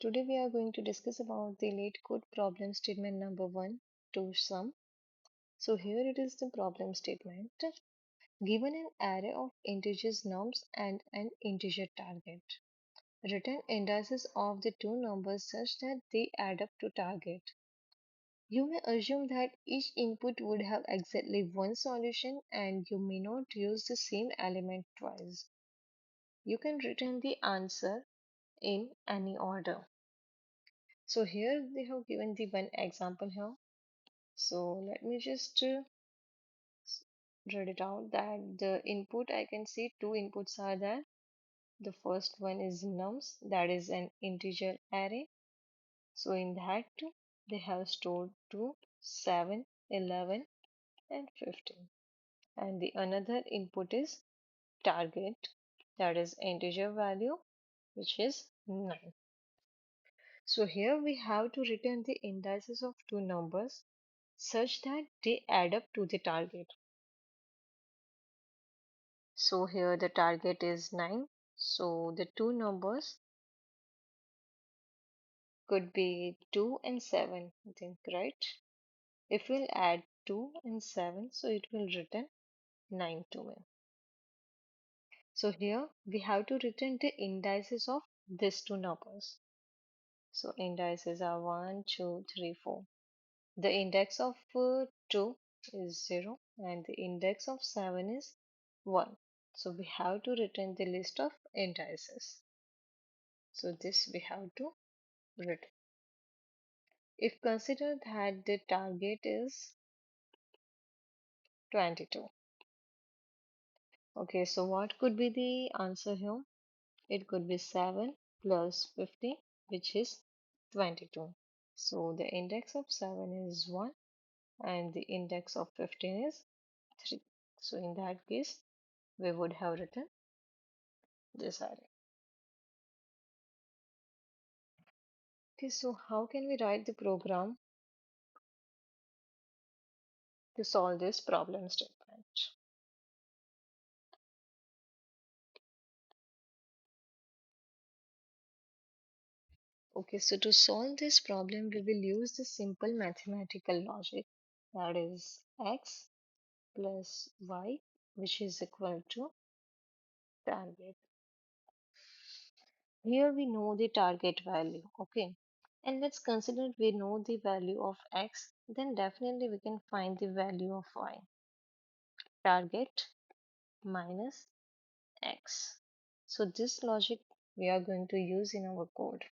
Today we are going to discuss about the LeetCode problem statement number 1 to sum. So here it is the problem statement. Given an array of integers nums and an integer target, return indices of the two numbers such that they add up to target. You may assume that each input would have exactly one solution and you may not use the same element twice. You can return the answer in any order. So here they have given the one example here. So let me just read it out that the input I can see two inputs are there. The first one is nums, that is an integer array. So in that they have stored 2, 7, 11 and 15. And the another input is target, that is integer value, which is 9. So here we have to return the indices of two numbers such that they add up to the target. So here the target is 9. So the two numbers could be 2 and 7, I think, right? If we'll add 2 and 7, so it will return 9 to me. So here we have to return the indices of these two numbers. So indices are 1, 2, 3, 4. The index of 2 is 0 and the index of 7 is 1. So we have to return the list of indices. So this we have to return. If consider that the target is 22. Okay, so what could be the answer here? It could be 7 plus 50, which is 22. So the index of 7 is 1 and the index of 15 is 3. So in that case, we would have written this array. Okay, so how can we write the program to solve this problem statement? Okay, so to solve this problem, we will use the simple mathematical logic, that is x plus y, which is equal to target. Here we know the target value, okay? And let's consider we know the value of x, then definitely we can find the value of y. Target minus x. So this logic we are going to use in our code.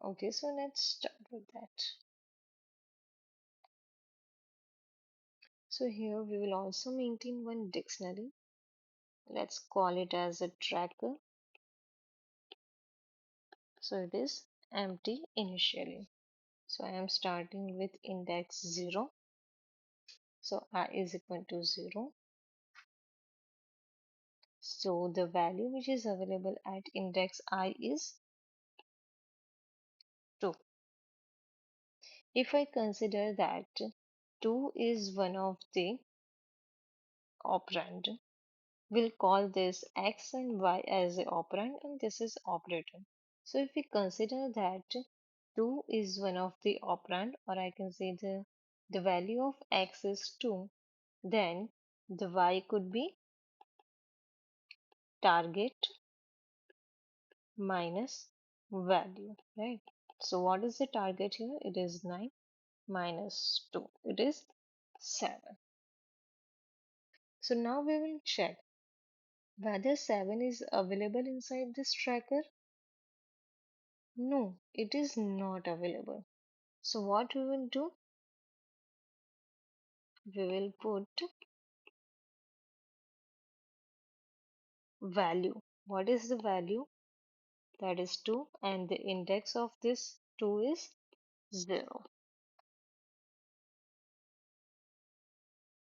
Okay, so let's start with that. So here we will also maintain one dictionary. Let's call it as a tracker. So it is empty initially. So I am starting with index 0. So I is equal to 0. So the value which is available at index I is 2. If I consider that 2 is one of the operand, we'll call this x and y as a operand and this is operator. So if we consider that 2 is one of the operand, or I can say the value of x is 2, then the y could be target minus value, right? So what is the target here? It is 9 minus 2. It is 7. So now we will check whether 7 is available inside this tracker. No, it is not available. So what we will do? We will put value. What is the value? That is 2 and the index of this 2 is 0.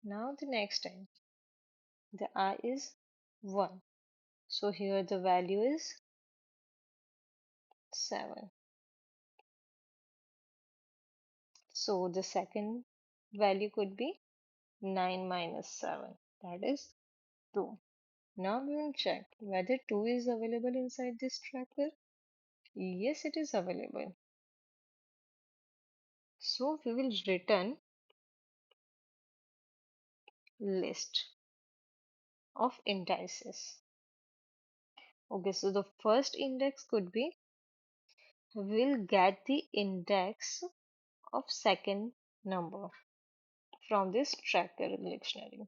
Now the next time the I is 1. So here the value is 7. So the second value could be 9 minus 7, that is 2. Now we will check whether 2 is available inside this tracker. Yes, it is available. So we will return list of indices. Okay, so the first index could be, we'll get the index of second number from this tracker dictionary.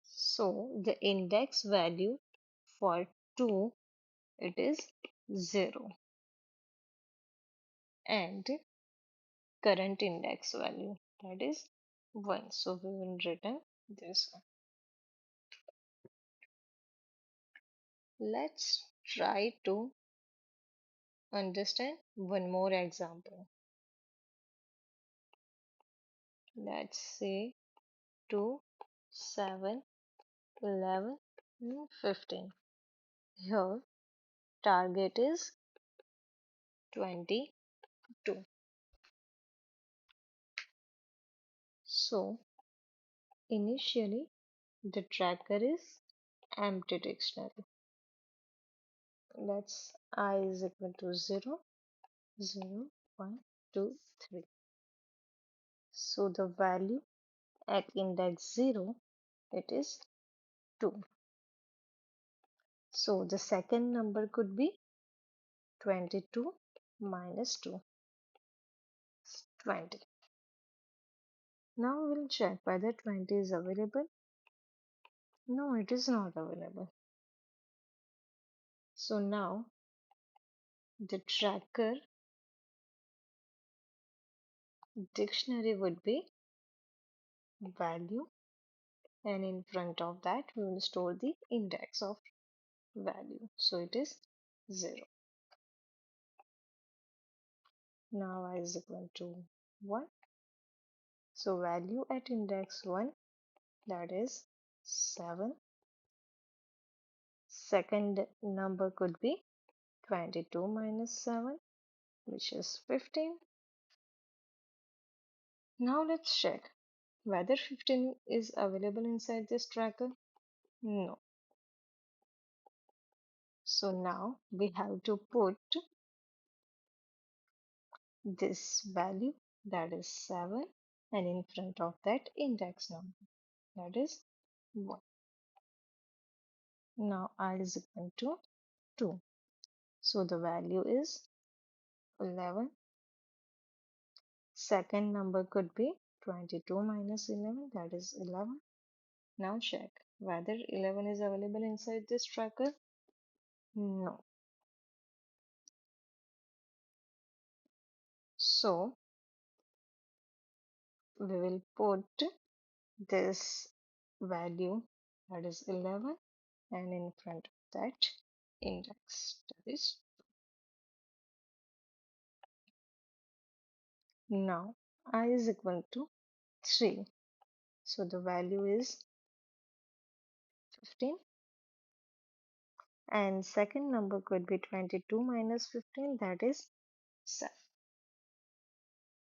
So the index value for 2, it is 0, and current index value, that is 1. So we will return this one. Let's try to understand one more example. Let's say 2, 7, 11, and 15. Here target is 22. So initially the tracker is empty dictionary. Let's I is equal to 0, 0, 1, 2, 3. So the value at index 0, it is 2. So the second number could be 22 minus 2, 20. Now we'll check whether 20 is available. No, it is not available. So now the tracker dictionary would be value, and in front of that we will store the index of value. So it is 0. Now I is equal to 1. So value at index 1, that is 7. Second number could be 22 minus 7, which is 15. Now let's check whether 15 is available inside this tracker. No. So now we have to put this value, that is 7, and in front of that index number, that is 1. Now I is equal to 2. So the value is 11. Second number could be 22 minus 11, that is 11. Now check whether 11 is available inside this tracker. No. So we will put this value, that is 11, and in front of that index, that is. Now I is equal to 3. So the value is 15, and second number could be 22 minus 15, that is 7.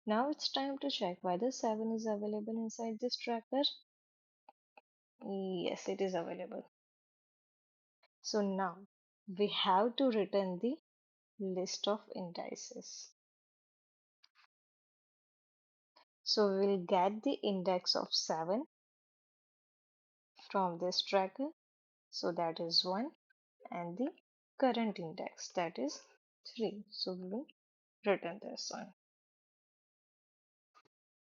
Now it's time to check whether 7 is available inside this tracker. Yes, it is available. So now we have to return the list of indices. So we will get the index of 7 from this tracker. So that is 1, and the current index, that is 3. So we will return this one.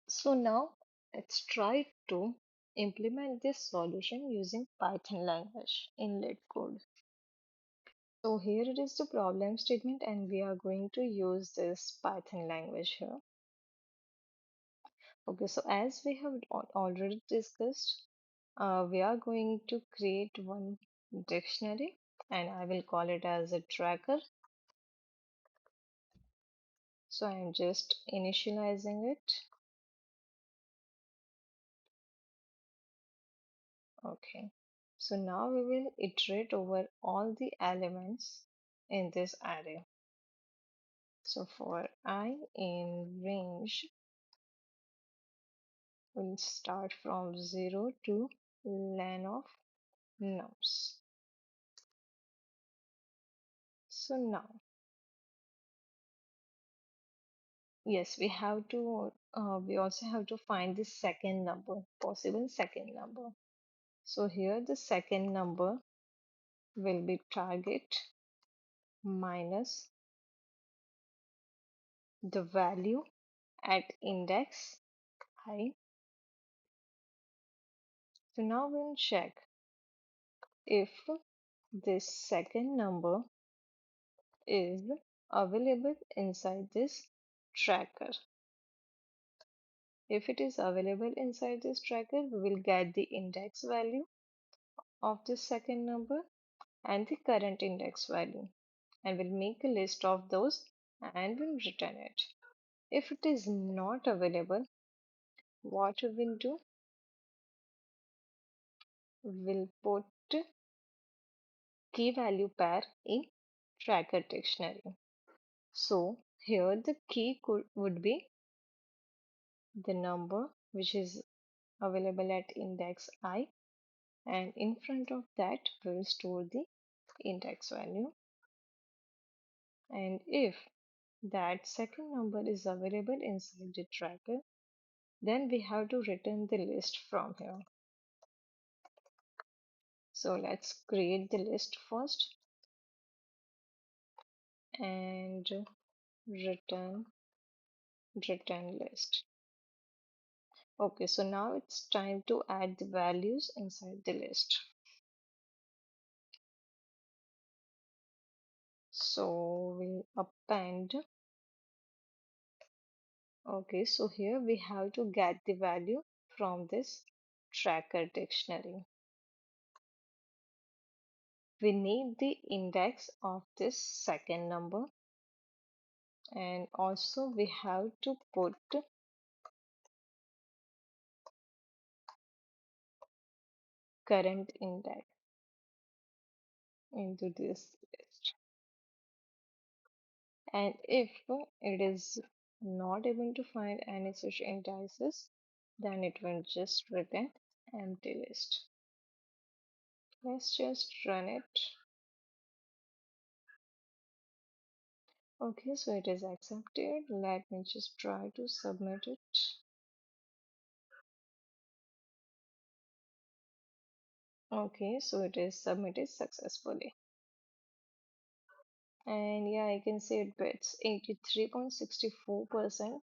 So now let's try to implement this solution using Python language in LeetCode. So here it is the problem statement, and we are going to use this Python language here. Okay, so as we have already discussed, we are going to create one dictionary, and I will call it as a tracker. So I am just initializing it. Okay, so now we will iterate over all the elements in this array. So for I in range, we'll start from 0 to len of nums. So now, yes, we also have to find the second number, possible second number. So here the second number will be target minus the value at index I. So now we'll check if this second number is available inside this tracker. If it is available inside this tracker, we will get the index value of this second number and the current index value, and we'll make a list of those and we'll return it. If it is not available, what we will do, we'll put key value pair in tracker dictionary. So here the key would be the number which is available at index I, and in front of that we'll store the index value. And if that second number is available inside the tracker, then we have to return the list from here. So let's create the list first and return list. Okay, so now it's time to add the values inside the list. So we'll append. Okay, so here we have to get the value from this tracker dictionary. We need the index of this second number, and also we have to put current index into this list. And if it is not able to find any such indices, then it will just return empty list. Let's just run it. Okay, so it is accepted. Let me just try to submit it. Okay, so it is submitted successfully. And yeah, I can see it bits 83.64%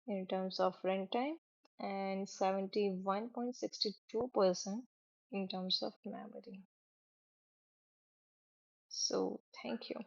in terms of runtime and 71.62% in terms of memory. So thank you.